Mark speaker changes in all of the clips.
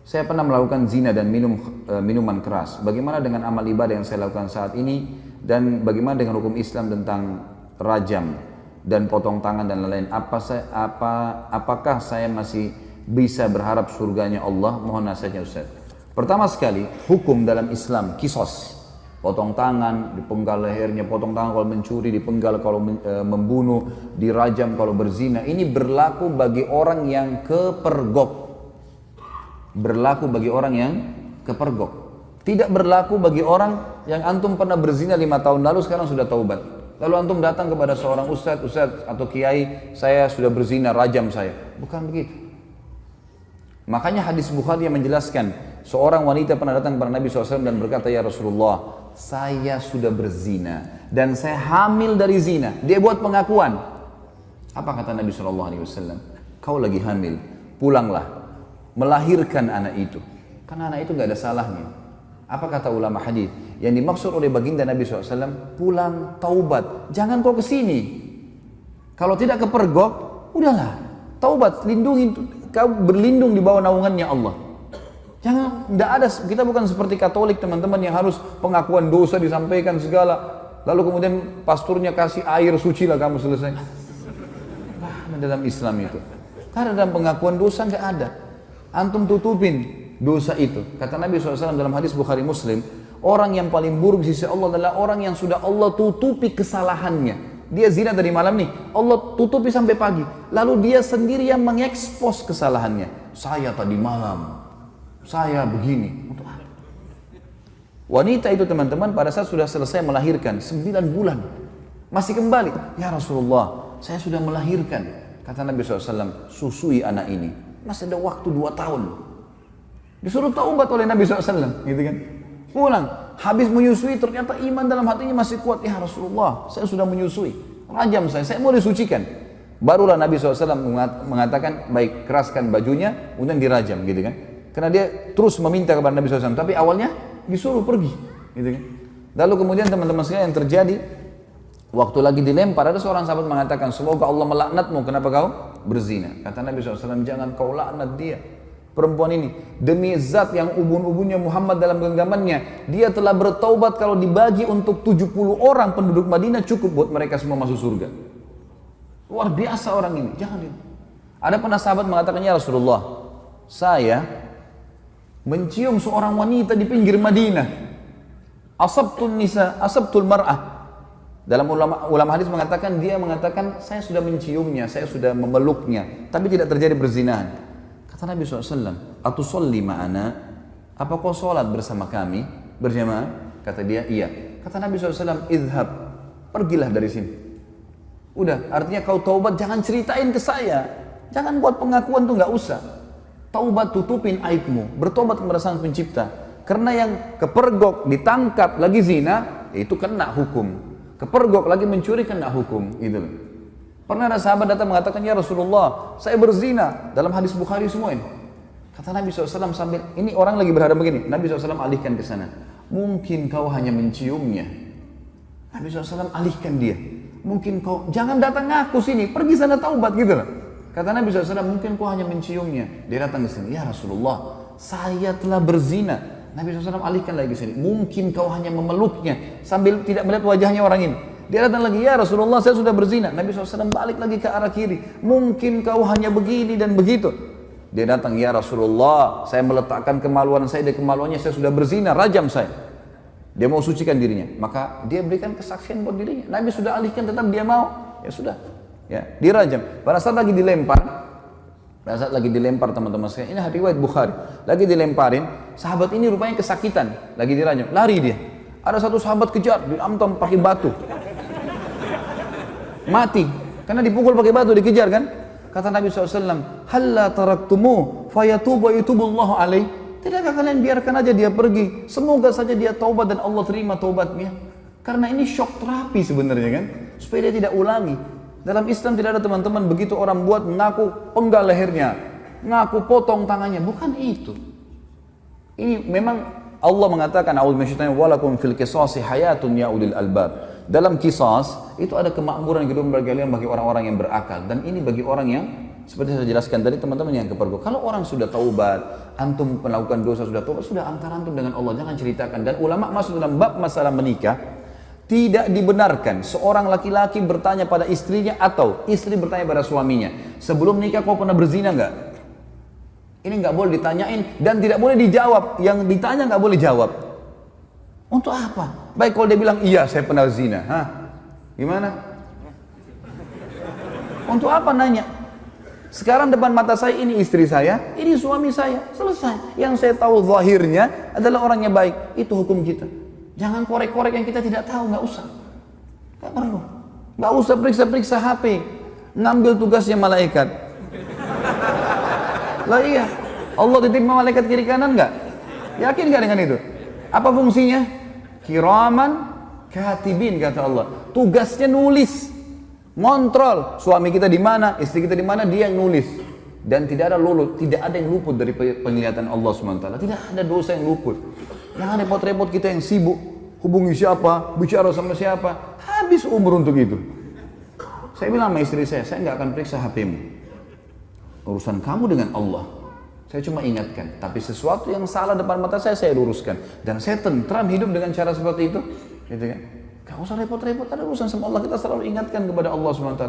Speaker 1: Saya pernah melakukan zina dan minum minuman keras. Bagaimana dengan amal ibadah yang saya lakukan saat ini? Dan bagaimana dengan hukum Islam tentang rajam dan potong tangan dan lain-lain? Apakah saya masih bisa berharap surganya Allah? Mohon nasihatnya Ustaz. Pertama sekali, hukum dalam Islam, kisos. Potong tangan, dipenggal lehernya, potong tangan kalau mencuri, dipenggal kalau membunuh, dirajam kalau berzina. Ini berlaku bagi orang yang kepergok. Berlaku bagi orang yang kepergok. Tidak berlaku bagi orang yang antum pernah berzina 5 tahun lalu sekarang sudah taubat. Lalu antum datang kepada seorang ustadz atau kiai, saya sudah berzina, rajam saya. Bukan begitu. Makanya hadis Bukhari yang menjelaskan, seorang wanita pernah datang kepada Nabi SAW dan berkata, ya Rasulullah, saya sudah berzina dan saya hamil dari zina. Dia buat pengakuan. Apa kata Nabi SAW? Kau lagi hamil, pulanglah. Melahirkan anak itu, karena anak itu nggak ada salahnya. Apa kata ulama hadis? Yang dimaksud oleh baginda Nabi SAW, pulang taubat, jangan kau kesini. Kalau tidak kepergok, udahlah, taubat, lindungi, kau berlindung di bawah naungannya Allah. Jangan, tidak ada, kita bukan seperti Katolik teman-teman yang harus pengakuan dosa disampaikan segala, lalu kemudian pasturnya kasih air suci lah kamu selesai. Nah, dalam Islam itu, karena dalam pengakuan dosa nggak ada. Antum tutupin dosa itu. Kata Nabi SAW dalam hadis Bukhari Muslim, orang yang paling buruk di sisi Allah adalah orang yang sudah Allah tutupi kesalahannya. Dia zina dari malam nih, Allah tutupi sampai pagi. Lalu dia sendiri yang mengekspos kesalahannya. Saya tadi malam, saya begini. Untuk apa? Wanita itu teman-teman pada saat sudah selesai melahirkan 9 bulan, masih kembali. Ya Rasulullah, saya sudah melahirkan. Kata Nabi SAW, susui anak ini. Masih ada waktu 2 tahun. Disuruh taubat oleh Nabi SAW, gitu kan? Pulang, habis menyusui ternyata iman dalam hatinya masih kuat. Ya Rasulullah, saya sudah menyusui, rajam saya mau disucikan. Barulah Nabi SAW mengatakan, baik, keraskan bajunya, kemudian dirajam, gitu kan? Karena dia terus meminta kepada Nabi SAW, tapi awalnya disuruh pergi, gitu kan? Lalu kemudian teman-teman sekalian yang terjadi, waktu lagi dilempar, ada seorang sahabat mengatakan, semoga Allah melaknatmu, kenapa kau berzina? Kata Nabi SAW, jangan kau laknat dia, perempuan ini. Demi zat yang ubun-ubunnya Muhammad dalam genggamannya, dia telah bertaubat kalau dibagi untuk 70 orang penduduk Madinah cukup buat mereka semua masuk surga. Luar biasa orang ini, jangan dia. Ada pernah sahabat mengatakan, ya Rasulullah, saya mencium seorang wanita di pinggir Madinah. Asabtul mar'ah. Dalam ulama hadis mengatakan, dia mengatakan, saya sudah menciumnya, saya sudah memeluknya, tapi tidak terjadi perzinahan. Kata Nabi SAW, atusolli ma'ana, apa kau sholat bersama kami, berjamaah? Kata dia, iya. Kata Nabi SAW, idhab, pergilah dari sini. Udah, artinya kau taubat, jangan ceritain ke saya. Jangan buat pengakuan tuh nggak usah. Taubat, tutupin aibmu, bertobat kepada Sang Pencipta. Karena yang kepergok, ditangkap, lagi zina, itu kena hukum. Kepergok lagi mencuri kena hukum, gitu loh. Pernah ada sahabat datang mengatakan, ya Rasulullah, saya berzina, dalam hadis Bukhari semua ini. Kata Nabi SAW sambil, ini orang lagi berhadap begini, Nabi SAW alihkan ke sana. Mungkin kau hanya menciumnya. Nabi SAW alihkan dia. Mungkin kau, jangan datang ngaku sini, pergi sana taubat, gitu loh. Kata Nabi SAW, mungkin kau hanya menciumnya. Dia datang ke sini, ya Rasulullah, saya telah berzina. Nabi SAW alihkan lagi ke sini, mungkin kau hanya memeluknya sambil tidak melihat wajahnya orang ini. Dia datang lagi, ya Rasulullah, saya sudah berzina. Nabi SAW balik lagi ke arah kiri, mungkin kau hanya begini dan begitu. Dia datang, ya Rasulullah, saya meletakkan kemaluan saya di kemaluannya, saya sudah berzina, rajam saya. Dia mau sucikan dirinya, maka dia berikan kesaksian buat dirinya. Nabi sudah alihkan, tetap dia mau, ya sudah, ya dirajam. Pada saat lagi dilempar, teman-teman sekalian, ini riwayat Bukhari, lagi dilemparin, sahabat ini rupanya kesakitan, lagi dirajam, lari dia. Ada satu sahabat kejar, diamtam pakai batu, mati, karena dipukul pakai batu, dikejar kan. Kata Nabi SAW, halla taraktumu fayatubu yutubullahu alaih. Tidakkah kalian biarkan aja dia pergi, semoga saja dia taubat dan Allah terima taubatnya. Karena ini shock terapi sebenarnya kan, supaya dia tidak ulangi. Dalam Islam tidak ada teman-teman begitu orang buat mengaku penggal lehernya, mengaku potong tangannya, bukan itu. Ini memang Allah mengatakan, a'udzubillahi walakum fil qisasi hayatun ya ulil albab. Dalam kisas itu ada kemakmuran hidup bagi kalian, bagi orang-orang yang berakal, dan ini bagi orang yang Seperti saya jelaskan tadi teman-teman yang kepergok. Kalau orang sudah taubat, antum melakukan dosa sudah taubat, sudah antara antum dengan Allah, jangan ceritakan. Dan ulama masuk dalam bab masalah menikah, tidak dibenarkan seorang laki-laki bertanya pada istrinya atau istri bertanya pada suaminya, sebelum nikah kau pernah berzina nggak? Ini nggak boleh ditanyain dan tidak boleh dijawab. Yang ditanya nggak boleh jawab. Untuk apa? Baik kalau dia bilang iya saya pernah zina, hah? Gimana? Untuk apa nanya? Sekarang depan mata saya ini istri saya, ini suami saya, selesai. Yang saya tahu zahirnya adalah orangnya baik, itu hukum kita. Jangan korek-korek yang kita tidak tahu, nggak usah. Nggak perlu. Nggak usah periksa-periksa HP, ngambil tugasnya malaikat. Lah iya, Allah titip malaikat kiri kanan nggak? Yakin nggak dengan itu? Apa fungsinya? Kiraman katibin kata Allah. Tugasnya nulis, ngontrol suami kita di mana, istri kita di mana, dia yang nulis. Dan tidak ada yang luput dari penglihatan Allah SWT. Tidak ada dosa yang luput. Jangan repot-repot kita yang sibuk hubungi siapa, bicara sama siapa, habis umur untuk itu. Saya bilang sama istri saya nggak akan periksa HP-mu. Urusan kamu dengan Allah. Saya cuma ingatkan, tapi sesuatu yang salah depan mata saya luruskan. Dan saya tentram hidup dengan cara seperti itu. Gitu kan? Gak usah repot-repot, ada urusan sama Allah, kita selalu ingatkan kepada Allah SWT.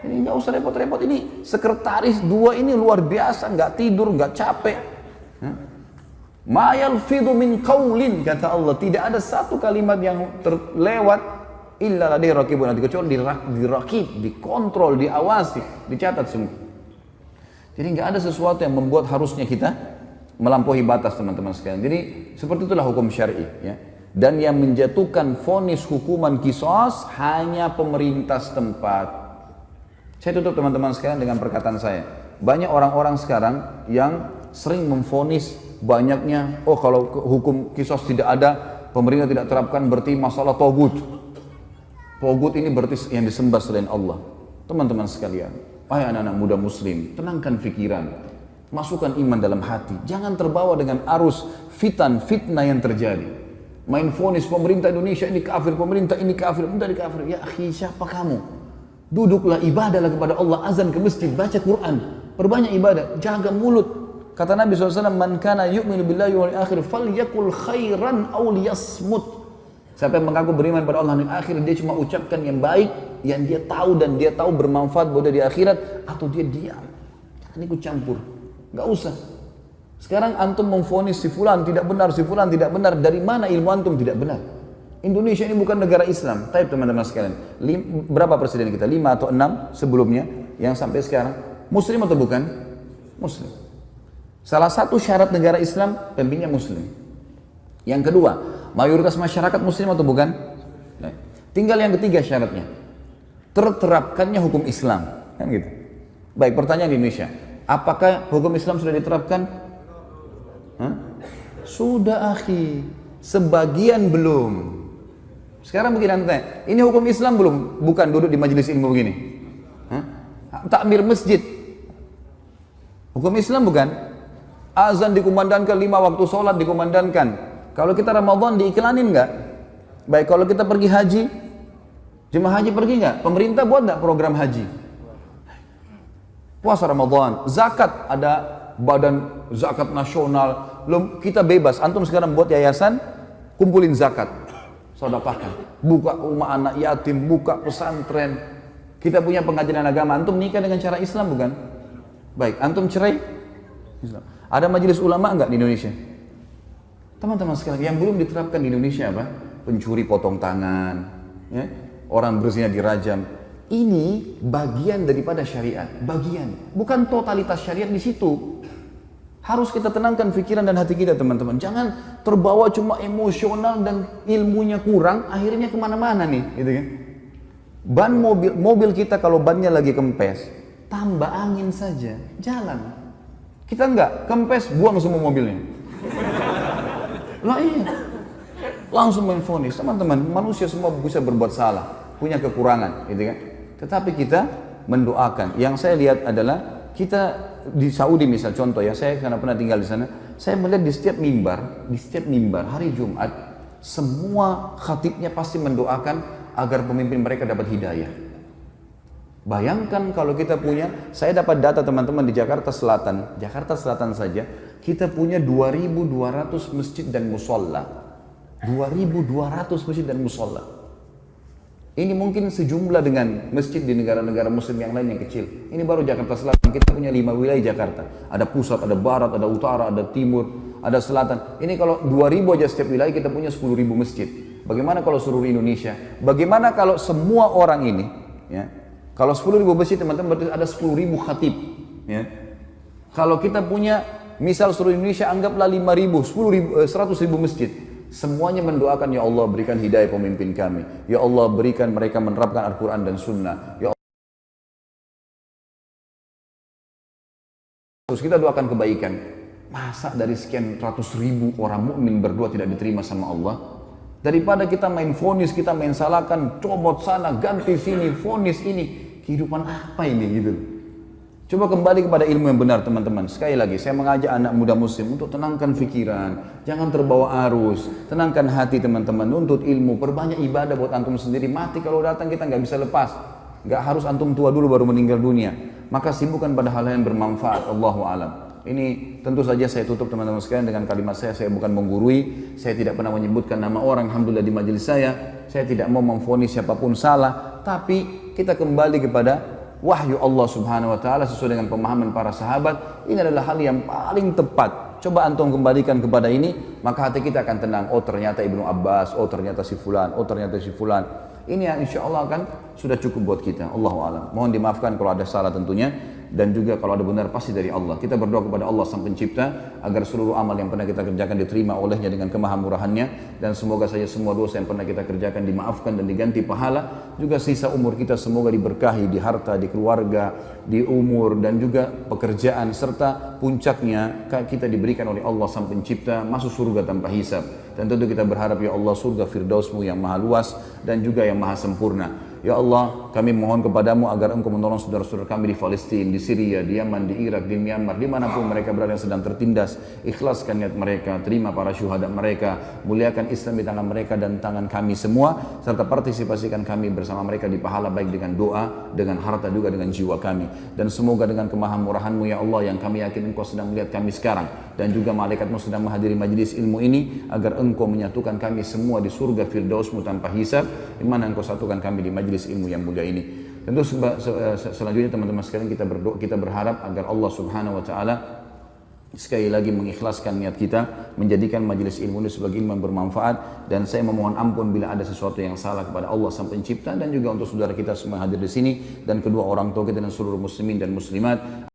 Speaker 1: Ini gak usah repot-repot, ini sekretaris dua ini luar biasa, gak tidur, gak capek. Ma yalfidhu min qawlin, kata Allah, tidak ada satu kalimat yang terlewat illa ladaihi raqibun atid, kecuali dirakib, dikontrol, diawasi, dicatat semua. Jadi nggak ada sesuatu yang membuat harusnya kita melampaui batas teman-teman sekalian. Jadi seperti itulah hukum syar'i ya. Dan yang menjatuhkan vonis hukuman qisas hanya pemerintah setempat. Saya tutup teman-teman sekalian dengan perkataan saya. Banyak orang-orang sekarang yang sering memvonis banyaknya, oh kalau hukum qisas tidak ada, pemerintah tidak terapkan berarti masalah togut. Togut ini berarti yang disembah selain Allah. Teman-teman sekalian, wahai anak-anak muda muslim, tenangkan pikiran, masukkan iman dalam hati, jangan terbawa dengan arus fitnah yang terjadi. Main vonis pemerintah Indonesia ini kafir, pemerintah ini kafir, ya akhi, siapa kamu? Duduklah, ibadahlah kepada Allah, azan ke masjid, baca Quran, perbanyak ibadah, jaga mulut. Kata Nabi SAW, man kana yu'minu billahi wal akhir falyakul khairan aw liyasmut. Siapa yang mengaku beriman pada Allah di akhir, dia cuma ucapkan yang baik, yang dia tahu dan dia tahu bermanfaat buat dia di akhirat, atau dia diam. Jangan ikut campur, nggak usah. Sekarang antum memvonis si fulan tidak benar, si fulan tidak benar. Dari mana ilmu antum tidak benar? Indonesia ini bukan negara Islam. Tapi teman-teman sekalian, berapa presiden kita? 5 atau 6 sebelumnya yang sampai sekarang Muslim atau bukan? Muslim. Salah satu syarat negara Islam pemimpinnya Muslim. Yang kedua, mayoritas masyarakat Muslim atau bukan? Nah, tinggal yang ketiga syaratnya, terterapkannya hukum Islam, kan gitu. Baik, pertanyaan di Indonesia, apakah hukum Islam sudah diterapkan? Hah? Sudah akhi, sebagian belum. Sekarang begini anda tanya, ini hukum Islam belum? Bukan duduk di majelis ilmu begini. Hah? Takmir masjid, hukum Islam bukan? Azan dikumandangkan, 5 waktu sholat dikumandangkan. Kalau kita Ramadan diiklanin nggak? Baik, kalau kita pergi haji, jemaah haji pergi nggak? Pemerintah buat nggak program haji? Puasa Ramadan, zakat, ada badan zakat nasional. Kita bebas, antum sekarang buat yayasan, kumpulin zakat, sedekahkan, buka rumah anak yatim, buka pesantren. Kita punya pengajian agama, antum nikah dengan cara Islam bukan? Baik, antum cerai, Islam. Ada majelis ulama nggak di Indonesia? Teman-teman sekalian, yang belum diterapkan di Indonesia apa? Pencuri potong tangan, ya? Orang berzina dirajam. Ini bagian daripada syariat, bagian, bukan totalitas syariat di situ. Harus kita tenangkan pikiran dan hati kita teman-teman. Jangan terbawa cuma emosional dan ilmunya kurang, akhirnya kemana-mana nih, gitu kan? Ban mobil kita kalau bannya lagi kempes, tambah angin saja, jalan. Kita enggak, kempes, buang semua mobilnya. Lah iya, langsung menvonis. Teman-teman, manusia semua bisa berbuat salah, punya kekurangan, gitu kan? Tetapi kita mendoakan. Yang saya lihat adalah kita di Saudi misal contoh ya, saya karena pernah tinggal di sana, saya melihat di setiap mimbar hari Jumat, semua khatibnya pasti mendoakan agar pemimpin mereka dapat hidayah. Bayangkan kalau kita punya, saya dapat data teman-teman di Jakarta Selatan saja, kita punya 2.200 masjid dan musola. 2.200 masjid dan musola. Ini mungkin sejumlah dengan masjid di negara-negara muslim yang lain yang kecil. Ini baru Jakarta Selatan, kita punya 5 wilayah Jakarta. Ada pusat, ada barat, ada utara, ada timur, ada selatan. Ini kalau 2.000 aja setiap wilayah kita punya 10.000 masjid. Bagaimana kalau seluruh Indonesia? Bagaimana kalau semua orang ini, ya, kalau 10.000 masjid teman-teman berarti ada 10.000 khatib. Ya. Kalau kita punya misal seluruh Indonesia anggaplah 5.000, 10.000, 100.000 masjid. Semuanya mendoakan, ya Allah berikan hidayah pemimpin kami. Ya Allah berikan mereka menerapkan Al-Quran dan Sunnah. Ya Allah. Terus kita doakan kebaikan. Masa dari sekian ratus ribu orang mukmin berdoa tidak diterima sama Allah? Daripada kita main vonis, kita main salahkan, comot sana, ganti sini, vonis ini. Kehidupan apa ini gitu. Coba kembali kepada ilmu yang benar teman-teman. Sekali lagi, saya mengajak anak muda muslim untuk tenangkan pikiran. Jangan terbawa arus. Tenangkan hati teman-teman. Nuntut ilmu, perbanyak ibadah buat antum sendiri. Mati kalau datang kita nggak bisa lepas. Nggak harus antum tua dulu baru meninggal dunia. Maka sibukkan pada hal yang bermanfaat. Allahu a'lam. Ini tentu saja saya tutup teman-teman sekalian dengan kalimat saya bukan menggurui, saya tidak pernah menyebutkan nama orang, alhamdulillah di majelis saya tidak mau memvonis siapapun salah, tapi kita kembali kepada wahyu Allah subhanahu wa ta'ala sesuai dengan pemahaman para sahabat, ini adalah hal yang paling tepat. Coba antum kembalikan kepada ini, maka hati kita akan tenang, oh ternyata Ibnu Abbas, oh ternyata si fulan, oh ternyata si fulan. Ini yang insya Allah akan sudah cukup buat kita. Allahu a'lam. Mohon dimaafkan kalau ada salah tentunya, dan juga kalau ada benar pasti dari Allah. Kita berdoa kepada Allah Sang Pencipta agar seluruh amal yang pernah kita kerjakan diterima olehnya dengan kemahamurahannya, dan semoga saja semua dosa yang pernah kita kerjakan dimaafkan dan diganti pahala. Juga sisa umur kita semoga diberkahi di harta, di keluarga, di umur, dan juga pekerjaan, serta puncaknya kita diberikan oleh Allah Sang Pencipta masuk surga tanpa hisab. Dan tentu kita berharap ya Allah surga Firdausmu yang maha luas dan juga yang maha sempurna. Ya Allah, kami mohon kepadamu agar Engkau menolong saudara-saudara kami di Palestina, di Syria, di Yaman, di Irak, di Myanmar, dimanapun mereka berada yang sedang tertindas. Ikhlaskan niat mereka, terima para syuhada mereka, muliakan Islam di tangan mereka dan tangan kami semua, serta partisipasikan kami bersama mereka di pahala baik dengan doa, dengan harta juga dengan jiwa kami. Dan semoga dengan kemahamurahan-Mu ya Allah yang kami yakin Engkau sedang melihat kami sekarang, dan juga malaikat-Mu sedang menghadiri majlis ilmu ini, agar Engkau menyatukan kami semua di surga Firdaus-Mu tanpa hisab, di mana Engkau satukan kami di majlis ilmu yang mulia ini. Tentu selanjutnya teman-teman sekalian kita berdoa, kita berharap agar Allah Subhanahu wa taala sekali lagi mengikhlaskan niat kita, menjadikan majelis ilmu ini sebagai ilmu yang bermanfaat, dan saya memohon ampun bila ada sesuatu yang salah kepada Allah Sang Pencipta, dan juga untuk saudara kita semua hadir di sini dan kedua orang tua kita dan seluruh muslimin dan muslimat.